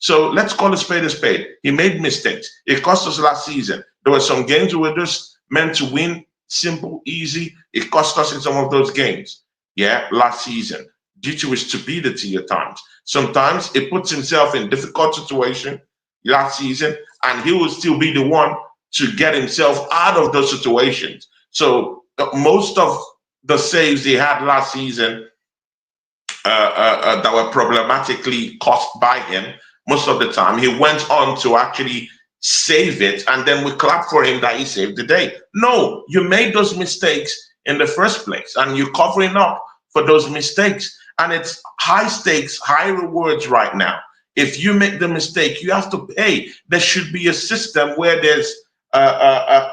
So let's call a spade a spade. He made mistakes. It cost us last season. There were some games we were just meant to win, simple, easy. It cost us in some of those games. Yeah, last season, due to his stupidity at times. Sometimes it puts himself in difficult situation last season, and he will still be the one to get himself out of those situations. So most of the saves he had last season that were problematically caused by him, most of the time he went on to actually save it, and then we clap for him that he saved the day. No, you made those mistakes in the first place, and you're covering up for those mistakes. And it's high stakes, high rewards right now. If you make the mistake, you have to pay. There should be a system where there's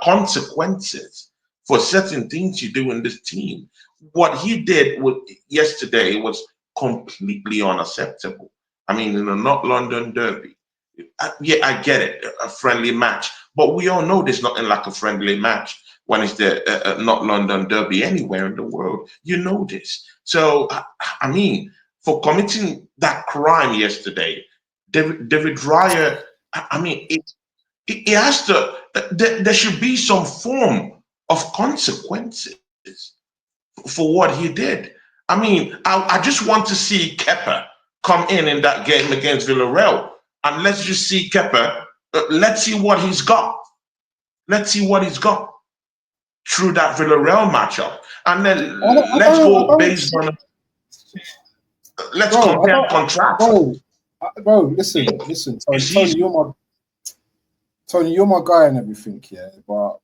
consequences for certain things you do in this team. What he did yesterday was completely unacceptable. I mean, in a not London derby, yeah, I get it, a friendly match, but we all know there's nothing like a friendly match when it's the not London derby anywhere in the world. You know this. So, I mean, for committing that crime yesterday, David Raya, I mean, it has to, there should be some form of consequences for what he did. I mean, I just want to see Kepa come in that game against Villarreal, and let's just see Kepa. Let's see what he's got. Let's see what he's got through that Villarreal matchup, and then let's go based on. Let's compare and contrast. Bro, listen, Tony, you're my guy and everything, yeah, but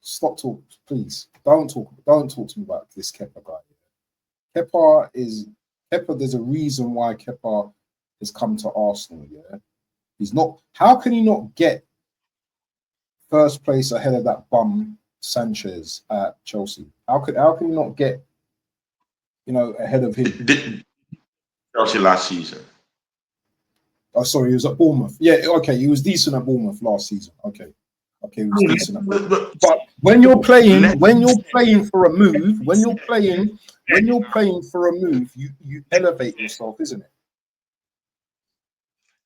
stop talking, please. Don't talk to me about this Kepa guy. Kepa, there's a reason why Kepa has come to Arsenal, yeah. He's not, how can he not get first place ahead of that bum Sanchez at Chelsea? How can he not get, ahead of him? Chelsea last season. Oh, sorry, he was at Bournemouth. Yeah, okay, he was decent at Bournemouth last season. Okay, he was decent at Bournemouth. But when you're playing for a move, you elevate yourself, isn't it?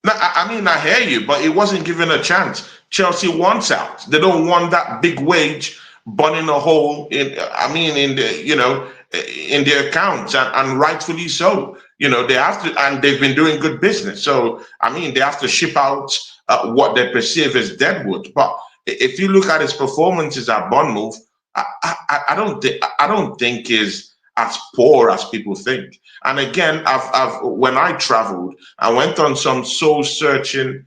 No, I mean, I hear you, but it wasn't given a chance. Chelsea wants out. They don't want that big wage burning a hole in their accounts, and rightfully so. They have to, and they've been doing good business. So, I mean, they have to ship out what they perceive as deadwood. But if you look at his performances at Bournemouth, I don't think is as poor as people think. And again, when I traveled, I went on some soul searching,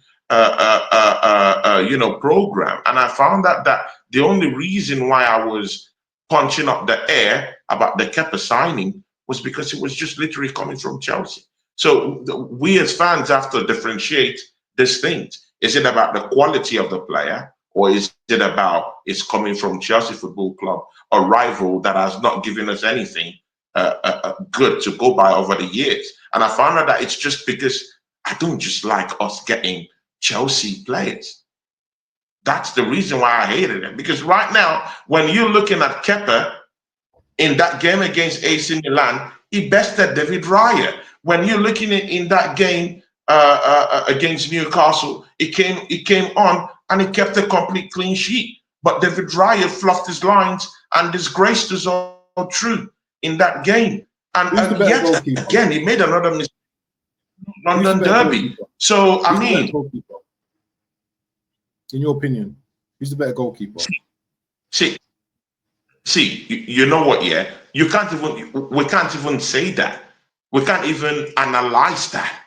program, and I found out that the only reason why I was punching up the air about the Kepa signing was because it was just literally coming from Chelsea. So we as fans have to differentiate these things. Is it about the quality of the player, or is it about it's coming from Chelsea Football Club, a rival that has not given us anything good to go by over the years? And I found out that it's just because I don't just like us getting Chelsea players. That's the reason why I hated him. Because right now, when you're looking at Kepa in that game against AC Milan, he bested David Raya. When you're looking in that game against Newcastle, he came on and he kept a complete clean sheet. But David Raya fluffed his lines and disgraced us all through in that game. And yet again, he made another mistake. London derby. So I mean, in your opinion, who's the better goalkeeper? See, you know what? Yeah, we can't even say that. We can't even analyze that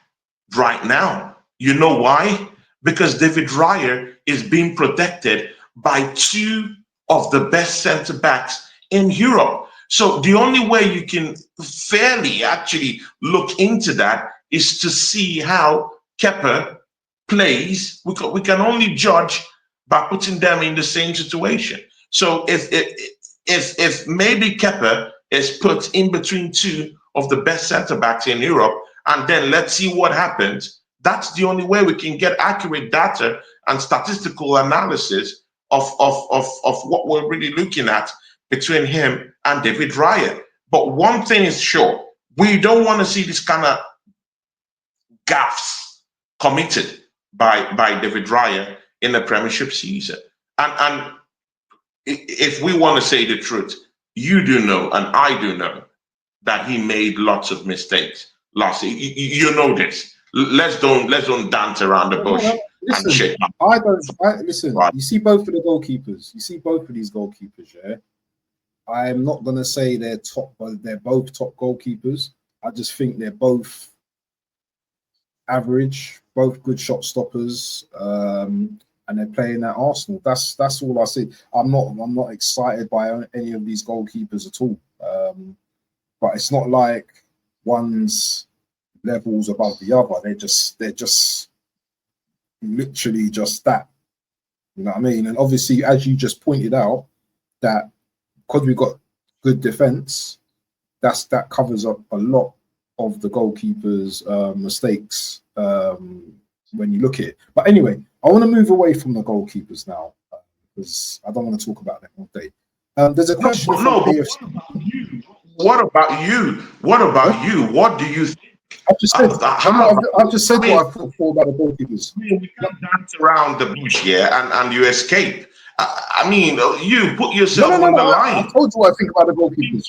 right now. You know why? Because David Raya is being protected by two of the best centre backs in Europe. So the only way you can fairly actually look into that is to see how Kepa plays. We can only judge by putting them in the same situation. So if maybe Kepa is put in between two of the best centre backs in Europe, and then let's see what happens. That's the only way we can get accurate data and statistical analysis of what we're really looking at between him and David Raya. But one thing is sure, we don't want to see this kind of gaffes committed by David Raya in the Premiership season. And if we want to say the truth, you do know, and I do know, that he made lots of mistakes last season. You know this. Let's don't dance around the bush and Listen, shake up. Listen. Right. You see both of the goalkeepers. You see both of these goalkeepers. Yeah, I'm not gonna say they're top, but they're both top goalkeepers. I just think they're both average, both good shot stoppers, and they're playing at Arsenal. That's all I see. I'm not excited by any of these goalkeepers at all. But it's not like one's levels above the other. They're just literally just that. You know what I mean? And obviously, as you just pointed out, that because we've got good defense, that covers up a lot of the goalkeeper's mistakes when you look at it. But anyway, I want to move away from the goalkeepers now because I don't want to talk about them all day. There's a question from AFC. What about you? What about you? What do you think? I've just said, I've just said I mean, what I thought about the goalkeepers. we can dance around the bush here and you escape. I mean, you put yourself on the I line. told you what I think about the goalkeepers.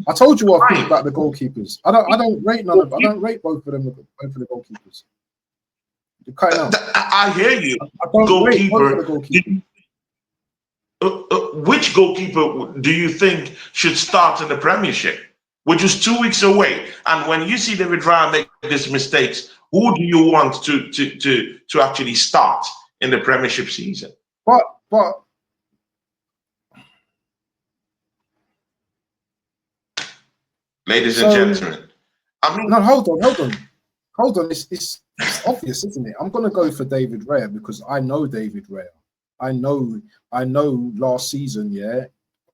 I told you what I think about the goalkeepers. I don't rate none of. I don't rate both of them. Both of the goalkeepers. You're cutting out. I hear you. I don't rate both of the goalkeepers. Which goalkeeper do you think should start in the Premiership? We're just 2 weeks away, and when you see David Raya make these mistakes, who do you want to actually start in the Premiership season? But ladies and gentlemen, I mean, no, hold on. It's obvious, isn't it? I'm gonna go for David Raya because I know David Raya. I know last season, yeah,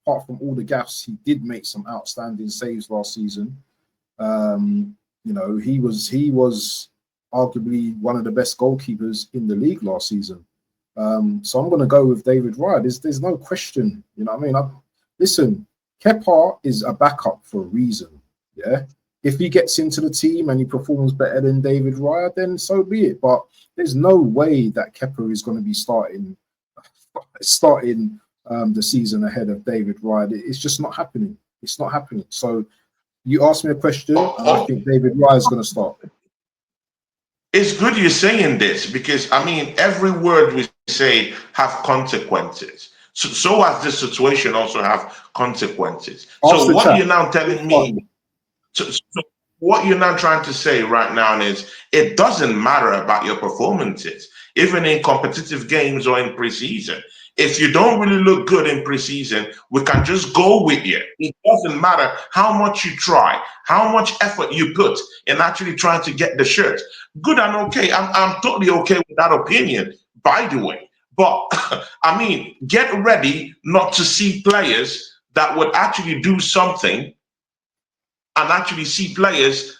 apart from all the gaffes, he did make some outstanding saves last season. You know, he was arguably one of the best goalkeepers in the league last season. So I'm going to go with David Raya. There's no question. You know what I mean? Listen, Kepa is a backup for a reason. Yeah. If he gets into the team and he performs better than David Raya, then so be it. But there's no way that Kepa is going to be starting the season ahead of David Raya. It's just not happening. It's not happening. So you asked me a question, and I think David Raya is going to start. It's good you're saying this because I mean every word we say have consequences. So as this situation also have consequences. So what you're now telling me, so what you're now trying to say right now is it doesn't matter about your performances, even in competitive games or in preseason. If you don't really look good in preseason, we can just go with you. It doesn't matter how much you try, how much effort you put in actually trying to get the shirt. Good and okay. I'm totally okay with that opinion, by the way. But I mean, get ready not to see players that would actually do something and actually see players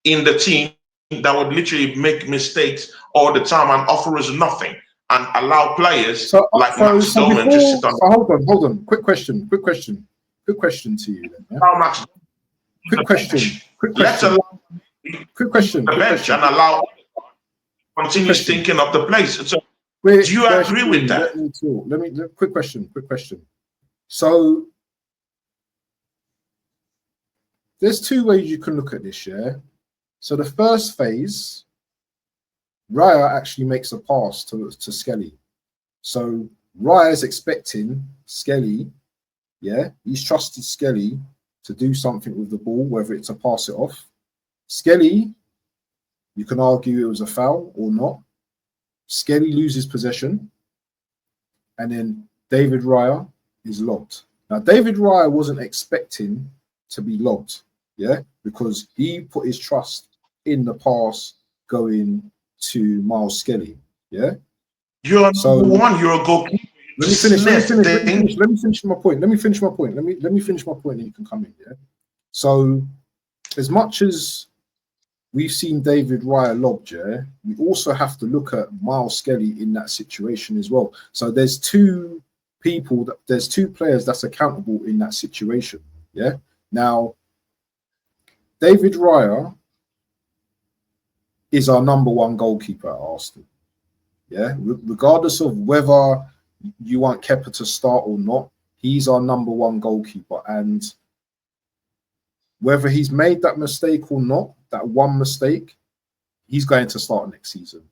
in the team that would literally make mistakes all the time and offer us nothing and allow players like Max Doman just sit on. Hold on. Quick question to you then. Yeah? Quick question. The bench and allow continuous thinking of the place. So do you agree with that? Let me quick question. So there's two ways you can look at this, yeah. So the first phase, Raya actually makes a pass to Skelly. So Raya is expecting Skelly, yeah, he's trusted Skelly to do something with the ball, whether it's to pass it off. Skelly, you can argue it was a foul or not. Skelly loses possession, and then David Raya is lobbed. Now, David Raya wasn't expecting to be lobbed, yeah, because he put his trust in the pass going to Miles Skelly, yeah. You're a goalkeeper. Let me finish my point. Let me finish my point, and you can come in, yeah. So, as much as we've seen David Raya lobbed, yeah, we also have to look at Miles Skelly in that situation as well. So there's two players that's accountable in that situation. Yeah. Now, David Raya is our number one goalkeeper at Arsenal. Yeah, regardless of whether you want Kepa to start or not, he's our number one goalkeeper. And whether he's made that mistake or not, that one mistake, he's going to start next season.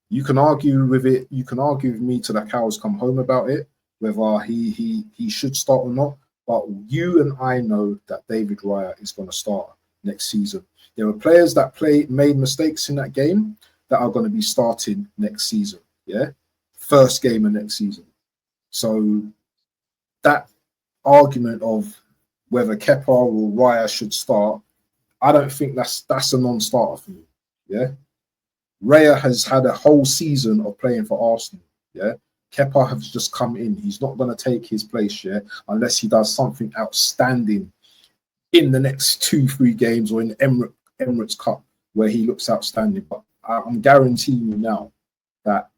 You can argue with it. You can argue with me till the cows come home about it, whether he should start or not. But you and I know that David Raya is going to start next season. There are players that made mistakes in that game that are going to be starting next season. Yeah, first game of next season. So that argument of whether Kepa or Raya should start, I don't think that's a non-starter for me. Yeah, Raya has had a whole season of playing for Arsenal. Yeah, Kepa has just come in. He's not going to take his place, yeah, unless he does something outstanding in the next 2-3 games or in the Emirates Cup where he looks outstanding. But I'm guaranteeing you now that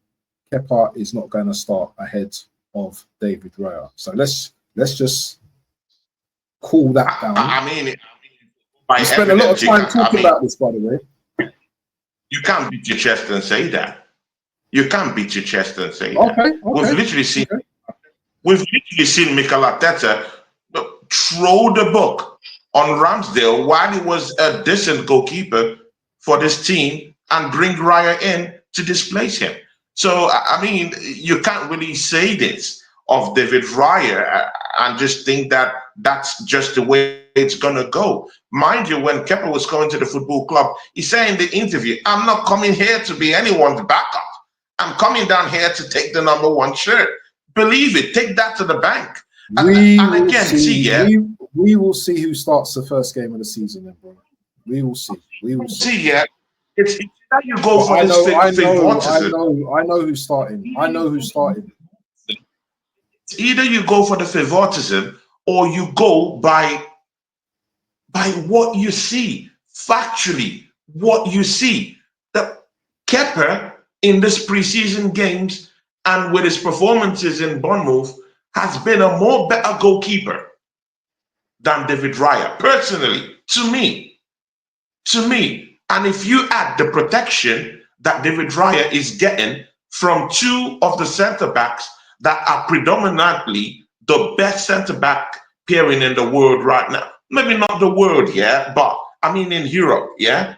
Kepa is not going to start ahead of David Raya. So let's just cool that down. I mean, by you spent a lot of evidence, time talking about this, by the way. You can't beat your chest and say that. You can't beat your chest and say that. Okay. We've literally seen Mikel Arteta throw the book on Ramsdale while he was a decent goalkeeper for this team and bring Raya in to displace him. So, I mean, you can't really say this of David Raya and just think that that's just the way it's going to go. Mind you, when Kepa was coming to the football club, he said in the interview, I'm not coming here to be anyone's backup. I'm coming down here to take the number one shirt. Believe it, take that to the bank. We will see who starts the first game of the season, then, bro. We will see. Yeah. It's that you go for this favoritism. I know who's starting. It's either you go for the favoritism or you go by what you see, factually, what you see. The Kepa in this preseason games and with his performances in Bournemouth has been a more better goalkeeper than David Raya, personally, to me. And if you add the protection that David Raya is getting from two of the centre backs that are predominantly the best centre back pairing in the world right now, maybe not the world, yeah, but I mean in Europe, yeah.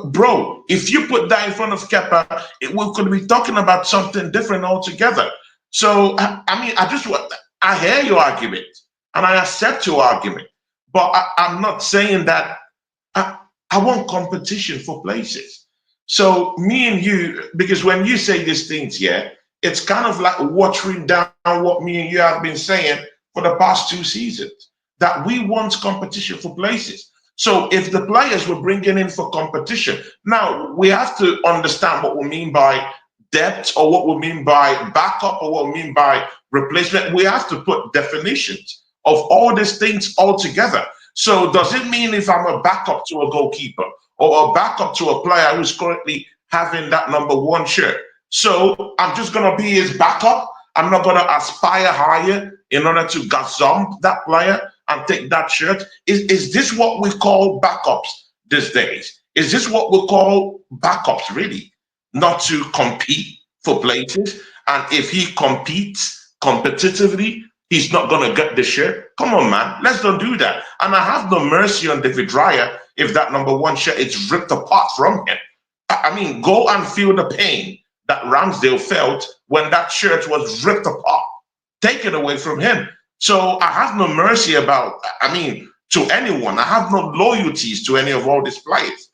Bro, if you put that in front of Kepa, we could be talking about something different altogether. So, I mean, I hear your argument and I accept your argument, but I'm not saying that I want competition for places. So me and you, because when you say these things, yeah, it's kind of like watering down what me and you have been saying for the past 2 seasons, that we want competition for places. So if the players we're bringing in for competition, now we have to understand what we mean by depth or what we mean by backup or what we mean by replacement. We have to put definitions of all these things all together. So does it mean if I'm a backup to a goalkeeper or a backup to a player who's currently having that number one shirt, so I'm just going to be his backup? I'm not going to aspire higher in order to gazump that player and take that shirt? Is this what we call backups these days? Is this what we call backups, really? Not to compete for places? And if he competes competitively, he's not going to get the shirt? Come on, man. Let's don't do that. And I have no mercy on David Raya if that number one shirt is ripped apart from him. I mean, go and feel the pain that Ramsdale felt when that shirt was ripped apart. Take it away from him. So I have no mercy to anyone. I have no loyalties to any of all these players.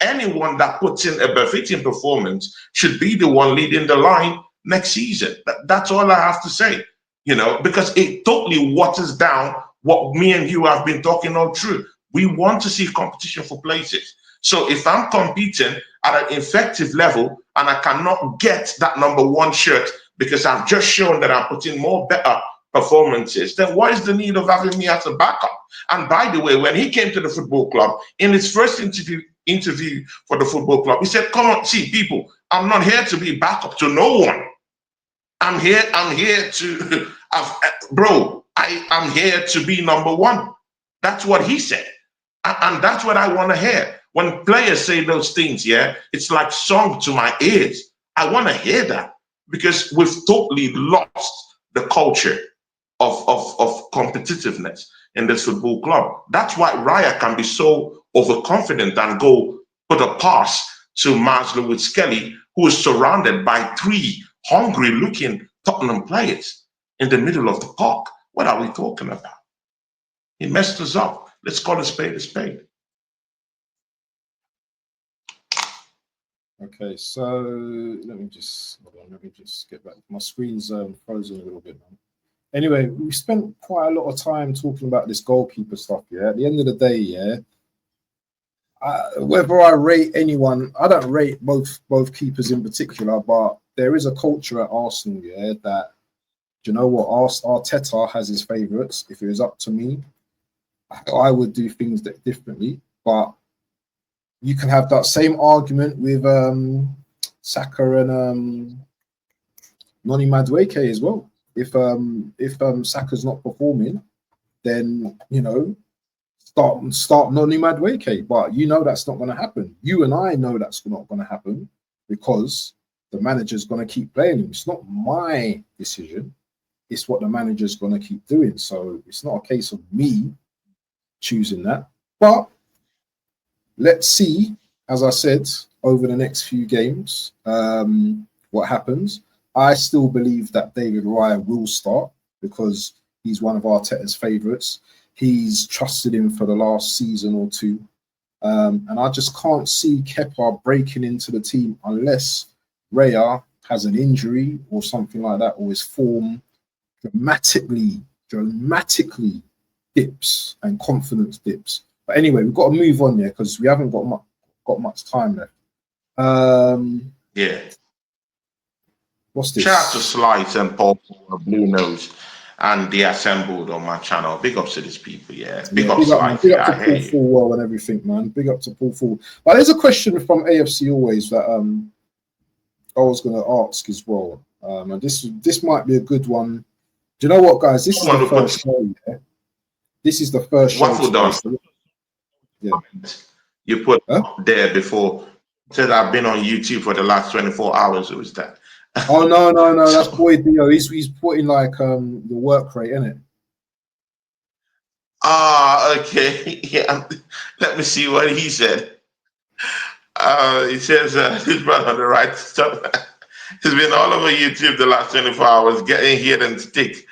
Anyone that puts in a befitting performance should be the one leading the line next season. That's all I have to say, because it totally waters down what me and you have been talking all through. We want to see competition for places. So if I'm competing at an effective level and I cannot get that number one shirt because I've just shown that I'm putting more better performances, then what is the need of having me as a backup? And by the way, when he came to the football club, in his first interview for the football club, he said, come on, see, people, I'm not here to be backup to no one. I'm here to, I'm here to be number one. That's what he said. And that's what I want to hear. When players say those things, yeah, it's like song to my ears. I want to hear that because we've totally lost the culture of competitiveness in this football club. That's why Raya can be so overconfident and go put a pass to Mars Lewis Kelly, who is surrounded by three hungry looking Tottenham players in the middle of the park. What are we talking about? He messed us up. Let's call a spade a spade. Okay, so let me just hold on, let me just get back. My screen's frozen a little bit now. Anyway, we spent quite a lot of time talking about this goalkeeper stuff. Yeah, at the end of the day, yeah, whether I rate anyone, I don't rate both keepers in particular, but there is a culture at Arsenal, yeah, that, do you know what, Arteta has his favourites. If it was up to me, I would do things differently. But you can have that same argument with Saka and Noni Madueke as well. If Saka's not performing, then start Noni Madueke. But that's not going to happen. You and I know that's not going to happen because the manager's going to keep playing him. It's not my decision. It's what the manager's going to keep doing. So it's not a case of me choosing that. But let's see, as I said, over the next few games, what happens. I still believe that David Raya will start because he's one of Arteta's favourites. He's trusted him for the last season or two. And I just can't see Kepa breaking into the team unless Raya has an injury or something like that, or his form dramatically dips and confidence dips. But anyway, we've got to move on there because we haven't got much time left. Yeah. What's this? Shout out to Slice and Paul Blue Nose and the assembled on my channel. Big ups to these people, yeah. Big up Slice. Big up to Paul Fullwell and everything, man. Big up to Paul Full. But there's a question from AFC Always that I was going to ask as well. And this might be a good one. Do you know what, guys? This is the first show, yeah? This is the first show. Waffle done. Yeah. You put there before. Said I've been on YouTube for the last 24 hours. Who was that? Oh no, that's Boy Dio. He's putting like the work rate in it. Okay. Yeah. Let me see what he said. He says his brother on the right stuff. He's been all over YouTube the last 24 hours, getting hit and stick.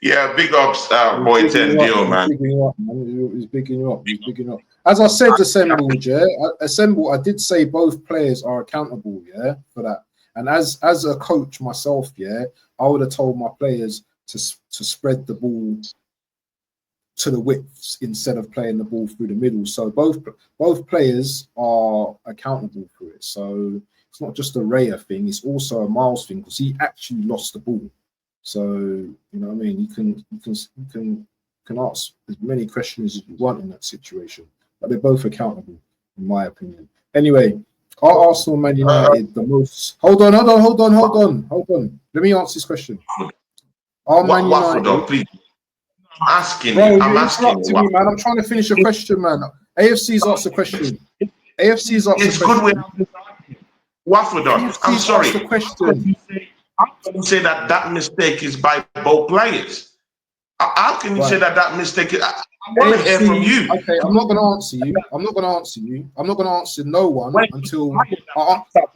Yeah, big ups, Boy Tendio, man. He's bigging you up. As I said, Assemble, I did say both players are accountable, yeah, for that. And as a coach myself, yeah, I would have told my players to spread the ball to the widths instead of playing the ball through the middle. So both players are accountable for it. So it's not just a Raya thing; it's also a Miles thing because he actually lost the ball. So you know what I mean. You can ask as many questions as you want in that situation, but they're both accountable, in my opinion. Anyway, are Arsenal, Man United the most? Hold on. Let me answer this question. Are Man United? Please. I'm asking you, man. I'm trying to finish a question, man. AFC's asked the question. AFC's asked the question. Waffle done. I'm sorry. The question. How can you say that mistake is by both players? How can you say that mistake is? I want to hear from you. Okay, I'm not going to answer you. I'm not going to answer no one until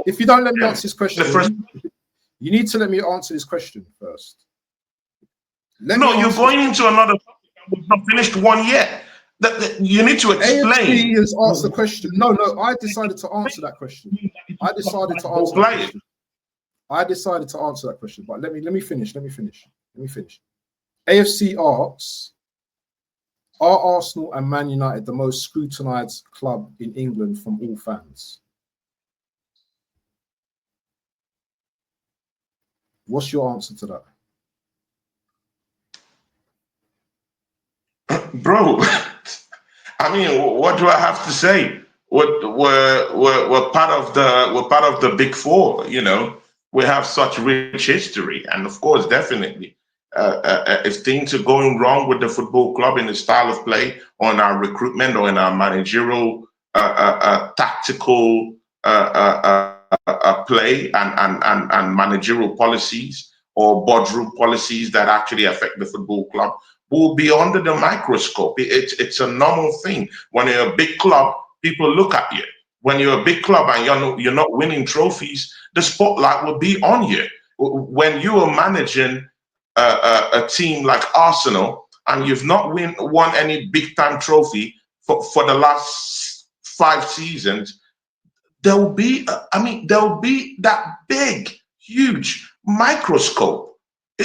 if you don't let me answer this question. You need to let me answer this question first. You're going into another topic. We've not finished one yet. You need to explain. AFC has asked the question. No, I decided to answer that question. I decided to answer that question. But let me finish. AFC asks, are Arsenal and Man United the most scrutinised club in England from all fans? What's your answer to that? Bro, I mean, what do I have to say? We're part of the big four, you know. We have such rich history, and of course, definitely, if things are going wrong with the football club in the style of play, or in our recruitment, or in our managerial, tactical play, and managerial policies, or boardroom policies that actually affect the football club, will be under the microscope. It's a normal thing. When you're a big club, people look at you. When you're a big club and you're not winning trophies, the spotlight will be on you. When you are managing a team like Arsenal, and you've not won any big time trophy for the last 5 seasons, there'll be that big, huge microscope.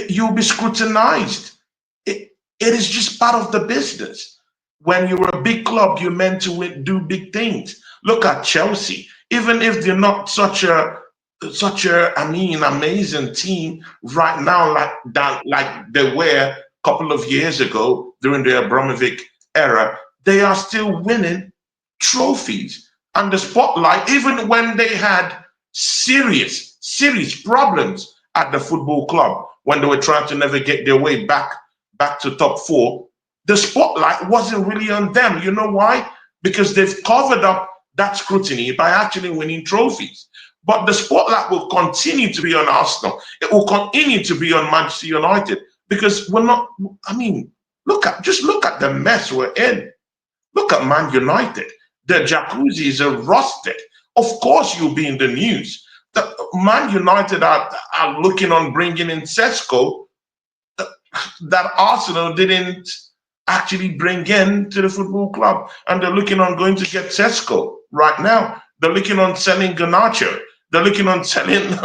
You'll be scrutinized. It is just part of the business. When you're a big club, you're meant to do big things. Look at Chelsea. Even if they're not such a amazing team right now, like that, like they were a couple of years ago during the Abramovich era, they are still winning trophies. And the spotlight, even when they had serious problems at the football club, when they were trying to navigate their way back to top four, the spotlight wasn't really on them. You know why? Because they've covered up that scrutiny by actually winning trophies. But the spotlight will continue to be on Arsenal. It will continue to be on Manchester United, because we're not. I mean, look at the mess we're in. Look at Man United. The jacuzzis are rusted. Of course, you'll be in the news. The Man United are looking on bringing in Sesko, that Arsenal didn't actually bring in to the football club. And they're looking on going to get Sesko right now. They're looking on selling Ganacho. They're looking on selling